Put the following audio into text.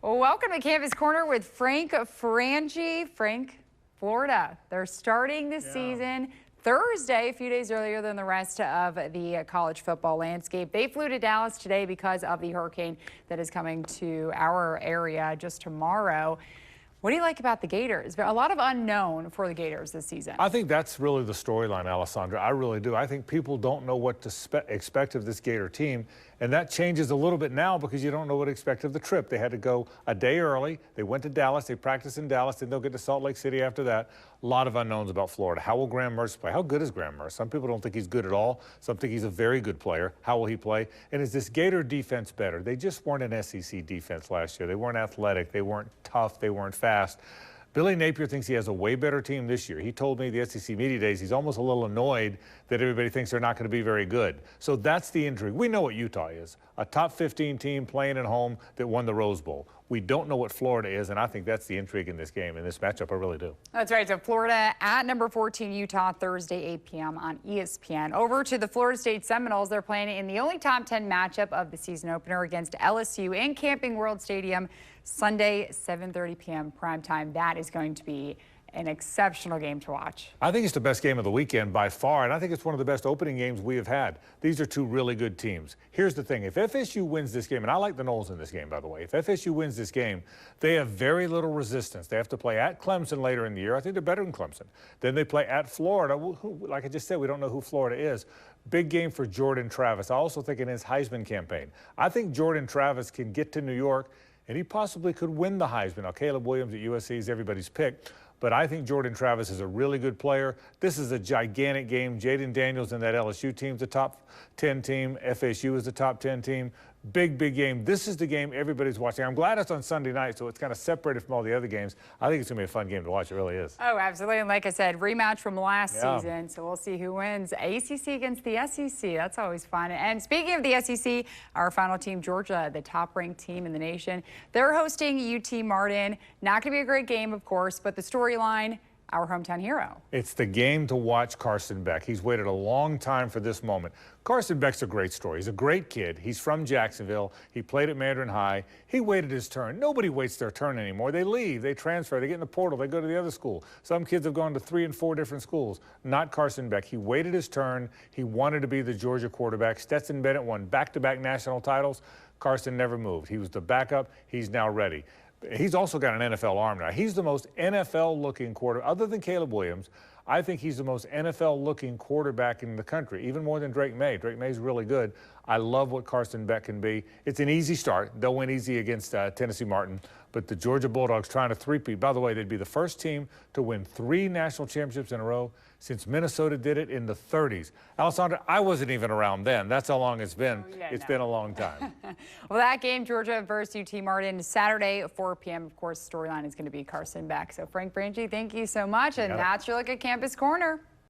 Well, welcome to Campus Corner with Frank Frangie. Frank, Florida. They're starting the season Thursday, a few days earlier than the rest of the college football landscape. They flew to Dallas today because of the hurricane that is coming to our area just tomorrow. What do you like about the Gators? A lot of unknown for the Gators this season. I think that's really the storyline, Alessandra. I really do. I think people don't know what to expect of this Gator team, and that changes a little bit now because you don't know what to expect of the trip. They had to go a day early. They went to Dallas. They practiced in Dallas. Then they'll get to Salt Lake City after that. A lot of unknowns about Florida. How will Graham Mertz play? How good is Graham Mertz? Some people don't think he's good at all. Some think he's a very good player. How will he play? And is this Gator defense better? They just weren't an SEC defense last year. They weren't athletic. They weren't tough. They weren't fast. Billy Napier thinks he has a way better team this year. He told me the SEC Media Days he's almost a little annoyed that everybody thinks they're not going to be very good. So that's the intrigue. We know what Utah is, a top 15 team playing at home that won the Rose Bowl. We don't know what Florida is, and I think that's the intrigue in this game, in this matchup. I really do. That's right. So Florida at number 14, Utah, Thursday, 8 p.m. on ESPN. Over to the Florida State Seminoles. They're playing in the only top 10 matchup of the season opener against LSU in Camping World Stadium, Sunday, 7:30 p.m. prime time. That is going to be an exceptional game to watch. I think it's the best game of the weekend by far, and I think it's one of the best opening games we have had. These are two really good teams. Here's the thing. If FSU wins this game, and I like the Noles in this game, by the way. If FSU wins this game, they have very little resistance. They have to play at Clemson later in the year. I think they're better than Clemson. Then they play at Florida. Who, like I just said, we don't know who Florida is. Big game for Jordan Travis. I also think in his Heisman campaign. I think Jordan Travis can get to New York, and he possibly could win the Heisman. Now, Caleb Williams at USC is everybody's pick. But I think Jordan Travis is a really good player. This is a gigantic game. Jaden Daniels and that LSU team's the top 10 team. FSU is the top 10 team. Big, big game. This is the game everybody's watching. I'm glad it's on Sunday night, so it's kind of separated from all the other games. I think it's going to be a fun game to watch. It really is. Oh, absolutely. And like I said, rematch from last season, so we'll see who wins. ACC against the SEC. That's always fun. And speaking of the SEC, our final team, Georgia, the top-ranked team in the nation, they're hosting UT Martin. Not going to be a great game, of course, but the storyline, our hometown hero. It's the game to watch Carson Beck. He's waited a long time for this moment. Carson Beck's a great story. He's a great kid. He's from Jacksonville. He played at Mandarin High. He waited his turn. Nobody waits their turn anymore. They leave. They transfer. They get in the portal. They go to the other school. Some kids have gone to 3 and 4 different schools. Not Carson Beck. He waited his turn. He wanted to be the Georgia quarterback. Stetson Bennett won back-to-back national titles. Carson never moved. He was the backup. He's now ready. He's also got an NFL arm now. He's the most NFL-looking quarterback, other than Caleb Williams. I think he's the most NFL-looking quarterback in the country, even more than Drake May. Drake May's really good. I love what Carson Beck can be. It's an easy start. They'll win easy against Tennessee Martin. But the Georgia Bulldogs trying to three-peat. By the way, they'd be the first team to win 3 national championships in a row since Minnesota did it in the 30s. Alessandra, I wasn't even around then. That's how long it's been. It's been a long time. Well, that game, Georgia versus UT Martin, Saturday at 4 p.m. Of course, storyline is going to be Carson Beck. So, Frank Frangie, thank you so much. And that's your look at Campus Corner.